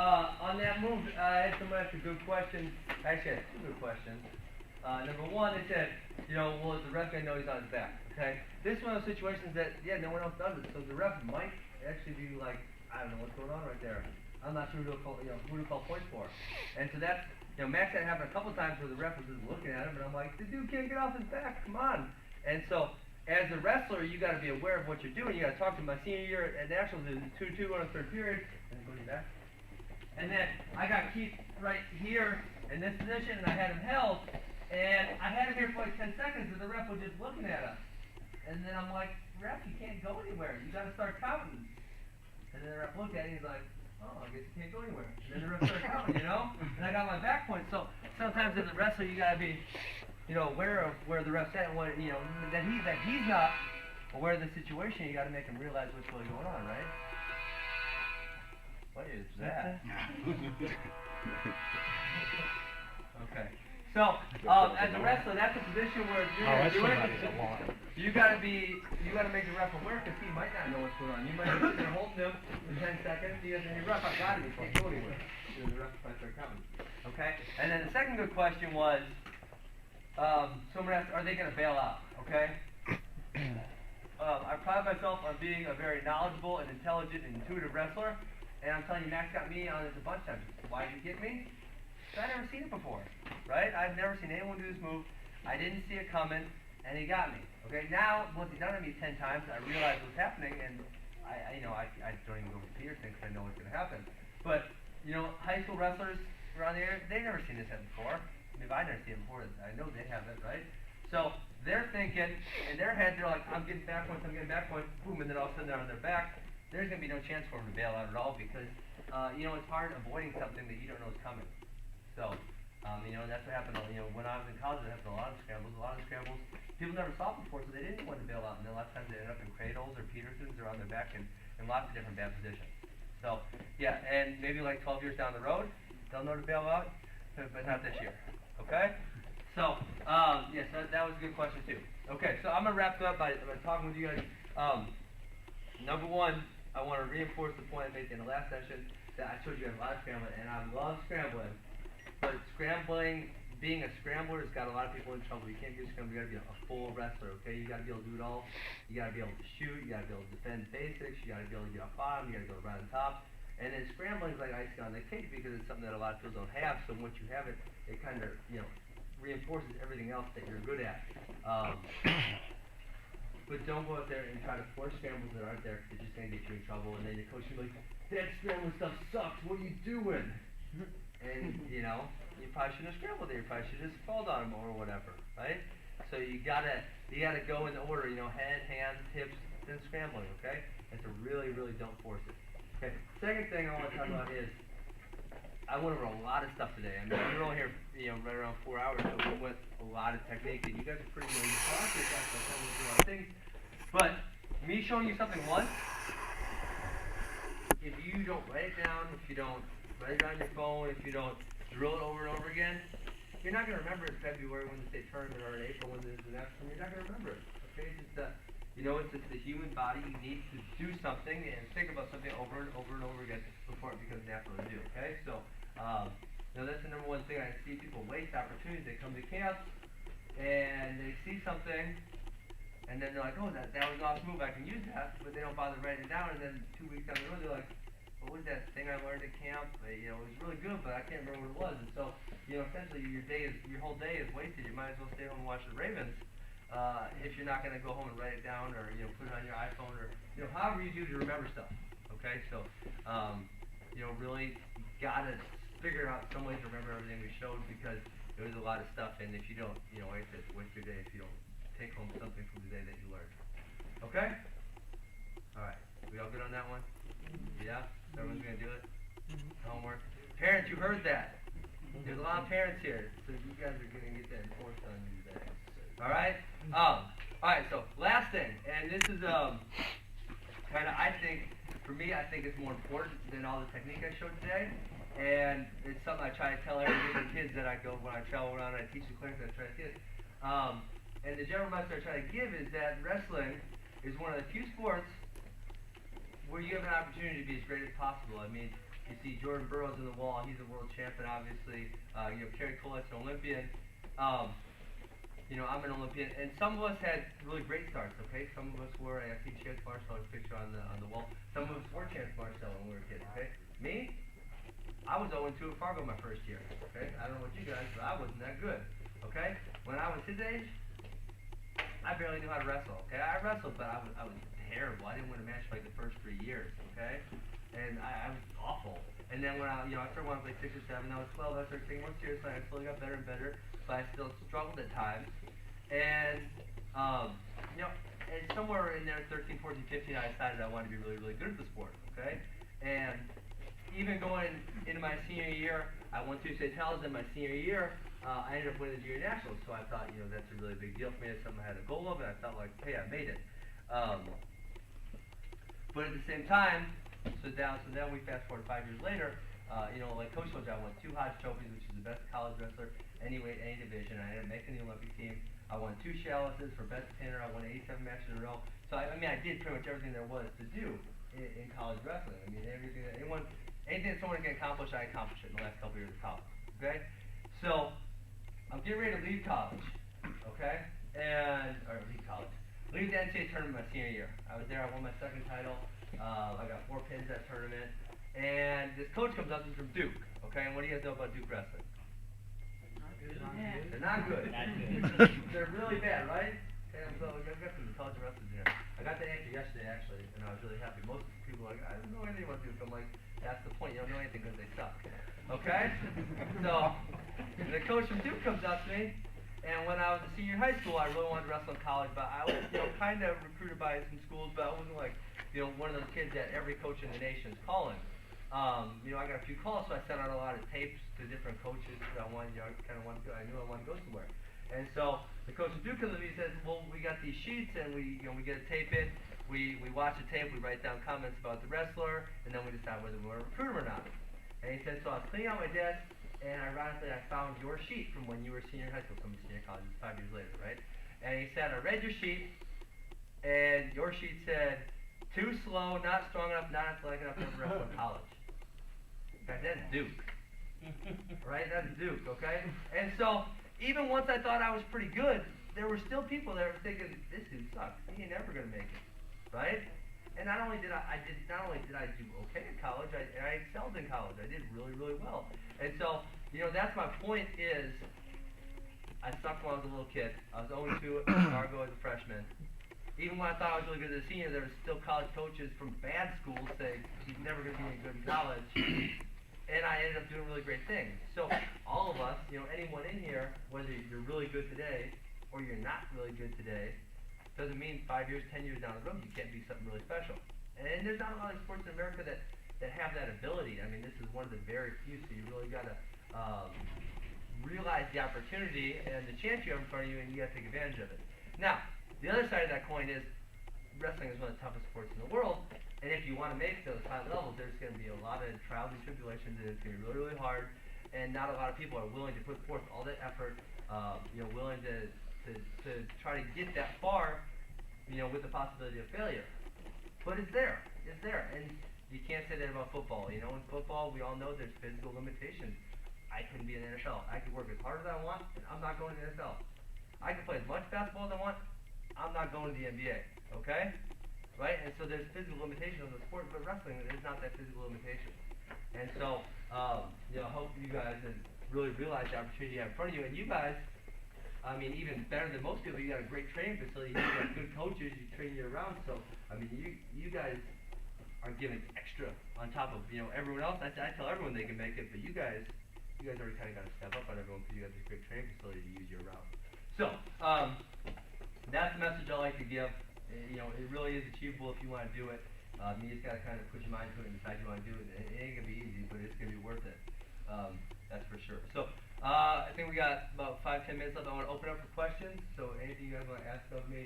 on that move, I had someone ask a good question. Actually, I had two good questions. Number one, they said, well, the ref gonna know he's on his back, okay? This is one of those situations that, no one else does it, so the ref might actually be like, I don't know what's going on right there. I'm not sure who to call, who to call points for. And so that's, Max had it happen a couple times where the ref was just looking at him, and I'm like, the dude can't get off his back, come on. And so, as a wrestler, you got to be aware of what you're doing. You got to talk to him. My senior year at Nationals, it was 2-2 on the third period, and then go to your back. And then I got Keith right here in this position, and I had him held, and I had him here for like 10 seconds, and the ref was just looking at us. And then I'm like, ref, you can't go anywhere. You got to start counting. And then the ref looked at it, and he's like, oh, I guess you can't go anywhere. And then the ref started counting, And I got my back point. So sometimes as a wrestler, you got to be, aware of where the ref's at, and what, that he's not aware of the situation. You got to make him realize what's really going on, right? What is that? Okay. So as a wrestler, that's a position where if you're gonna do it, you gotta make the ref aware, because he might not know what's going on. You might be sitting there holding him for 10 seconds. He goes, your ref, I got him. He can't go anywhere. The ref might start coming. Okay. And then the second good question was, someone asked, are they gonna bail out? Okay. I pride myself on being a very knowledgeable and intelligent and intuitive wrestler, and I'm telling you, Max got me on this a bunch of times. Why did he get me? Because I'd never seen it before, right? I've never seen anyone do this move. I didn't see it coming, and he got me. Okay, now once he's done it to me 10 times, I realize what's happening, and I don't even go to Pt13 because I know what's going to happen. But high school wrestlers around the area, they've never seen this happen before. I mean, if I've never seen it before, I know they haven't, right? So they're thinking in their head, they're like, I'm getting back points, boom, and then all of a sudden they're on their back. There's going to be no chance for them to bail out at all because it's hard avoiding something that you don't know is coming. So, that's what happened. When I was in college, it happened a lot of scrambles. People never saw it before, so they didn't want to bail out. And then a lot of times they end up in cradles or Petersons or on their back in lots of different bad positions. So, yeah, and maybe like 12 years down the road, they'll know to bail out, but not this year. Okay? So, yes, that was a good question too. Okay, so I'm going to wrap it up by talking with you guys. Number one, I want to reinforce the point I made in the last session that I showed you guys a lot of scrambling, and I love scrambling. But scrambling, being a scrambler has got a lot of people in trouble. You can't be a scrambler, you gotta be a full wrestler, okay? You gotta be able to do it all. You gotta be able to shoot, you gotta be able to defend basics, you gotta be able to get off bottom, you gotta go right on top. And then scrambling is like icing on the cake because it's something that a lot of people don't have, so once you have it, it kind of, reinforces everything else that you're good at. But don't go out there and try to force scrambles that aren't there, because it's just gonna get you in trouble, and then your coach will be like, that scrambling stuff sucks, what are you doing? And, you probably shouldn't have scrambled there. You probably should have just called on him or whatever, right? So you gotta go in the order, head, hands, hips, then scrambling, okay? And so really, really don't force it. Okay, second thing I want to talk about is, I went over a lot of stuff today. I mean, we were only here, right around 4 hours, so we went a lot of technique, and you guys are pretty you talk, you guys are telling me a lot of things. But me showing you something once, if you don't write it down, if you don't write it on your phone, if you don't drill it over and over again, you're not going to remember in February when the state tournament or in April when there's the next one. You're not going to remember it. Okay, it's just it's just the human body. You need to do something and think about something over and over and over again before it becomes natural to do. Okay, so that's the number one thing. I see people waste opportunities. They come to camp and they see something, and then they're like, oh, that was an awesome move. I can use that, but they don't bother writing it down. And then 2 weeks down the road, they're like, what was that thing I learned at camp? It was really good, but I can't remember what it was. And so, essentially your whole day is wasted. You might as well stay home and watch the Ravens if you're not going to go home and write it down or put it on your iPhone or however you do to remember stuff. Okay, so really gotta figure out some way to remember everything we showed because there was a lot of stuff, and if you don't, waste your day if you don't take home something from the day that you learned. Okay. All right. We all good on that one? Yeah? Everyone's going to do it? Homework? Parents, you heard that. There's a lot of parents here, so you guys are going to get that enforced on you today. Alright? Alright, so last thing, and this is kind of, I think it's more important than all the technique I showed today, and it's something I try to tell every different kids that I go, when I travel around and I teach the clinics, I try to get. And the general message I try to give is that wrestling is one of the few sports where you have an opportunity to be as great as possible. I mean, You see Jordan Burroughs in the wall. He's a world champion, obviously. You know, Kerry Colette's an Olympian. You know, I'm an Olympian, and some of us had really great starts. Okay, some of us were. I see Chance Marcel's picture on the wall. Some of us were Chance Marcel when we were kids. Okay, me, I was 0-2 at Fargo my first year. Okay, I don't know what you guys, but I wasn't that good. Okay, when I was his age, I barely knew how to wrestle. Okay, I wrestled, but I was terrible. I didn't win a match for like the first 3 years. Okay, and I was awful. And then when I started wanting to play 6 or 7, I was 12. I started taking more seriously. I slowly got better and better, but I still struggled at times. And you know, and somewhere in there, 13, 14, 15, I decided I wanted to be really, really good at the sport. Okay, and even going into my senior year, I won 2 state titles. In my senior year, I ended up winning the junior nationals. So I thought, you know, that's a really big deal for me. It's something I had a goal of, and I felt like, hey, I made it. But at the same time, so then we fast forward 5 years later. You know, like Coach told you, I won 2 Hodge trophies, which is the best college wrestler any weight, any division. I ended up making the Olympic team. I won 2 Chalices for best pinner. I won 87 matches in a row. So I mean, I did pretty much everything there was to do in college wrestling. I mean, anything that someone can accomplish, I accomplished it in the last couple of years of college. Okay, so I'm getting ready to leave college. Okay, leave the NCAA tournament my senior year. I was there. I won my 2nd title. I got 4 pins that tournament. And this coach comes up, he's from Duke. Okay, and what do you guys know about Duke wrestling? They're not good. They're really bad, right? Okay, so I've got some college wrestlers here. I got the answer yesterday, actually, and I was really happy. Most people are like, I don't know anything about Duke. I'm like, that's the point. You don't know anything because they suck. Okay? So, the coach from Duke comes up to me, and when I was a senior in high school, I really wanted to wrestle in college, but I was, you know, kind of recruited by some schools, but I wasn't like, you know, one of those kids that every coach in the nation is calling. You know, I got a few calls, so I sent out a lot of tapes to different coaches because I wanted, you know, I knew I wanted to go somewhere. And so the coach of Duke comes to me and says, well, we got these sheets, and we get a tape in, we watch the tape, we write down comments about the wrestler, and then we decide whether we want to recruit him or not. And he said, so I was cleaning out my desk, and ironically, I found your sheet from when you were senior in high school, from senior college, 5 years later, right? And he said, I read your sheet, and your sheet said, too slow, not strong enough, not athletic enough to wrestle in college. In fact, that's Duke. Right? That's Duke, okay? And so, even once I thought I was pretty good, there were still people that were thinking, this dude sucks. He ain't never gonna make it. Right? And not only did I do okay in college, I excelled in college. I did really, really well. And so, you know, that's my point is, I sucked when I was a little kid. I was 0-2 at Fargo as a freshman. Even when I thought I was really good as a senior, there were still college coaches from bad schools saying he's never going to be any good in college. And I ended up doing really great things. So all of us, you know, anyone in here, whether you're really good today or you're not really good today, doesn't mean 5 years, 10 years down the road you can't be something really special. And there's not a lot of sports in America that have that ability. I mean, this is one of the very few, so you really got to realize the opportunity and the chance you have in front of you, and you got to take advantage of it. Now, the other side of that coin is wrestling is one of the toughest sports in the world, and if you want to make those high levels, there's going to be a lot of trials and tribulations, and it's going to be really, really hard, and not a lot of people are willing to put forth all that effort, you know, willing to try to get that far, you know, with the possibility of failure. But it's there, and you can't say that about football. You know, in football, we all know there's physical limitations. I couldn't be in the NFL. I could work as hard as I want, and I'm not going to the NFL. I can play as much basketball as I want, I'm not going to the NBA, okay? Right? And so there's physical limitations on the sport, but wrestling, there's not that physical limitation. And so, you know, I hope you guys have really realized the opportunity you have in front of you. And you guys, I mean, even better than most people, you got a great training facility, you got good coaches, you train year round. So, I mean, you guys are giving extra on top of, you know, everyone else. I tell everyone they can make it, but you guys already kind of got to step up on everyone because you got this great training facility to use year round. So, that's the message I like to give. You know, it really is achievable if you want to do it. You just got to kind of put your mind to it and decide you want to do it. It ain't going to be easy, but it's going to be worth it. That's for sure. So, I think we got about 5-10 minutes left. I want to open up for questions. So, anything you guys want to ask of me,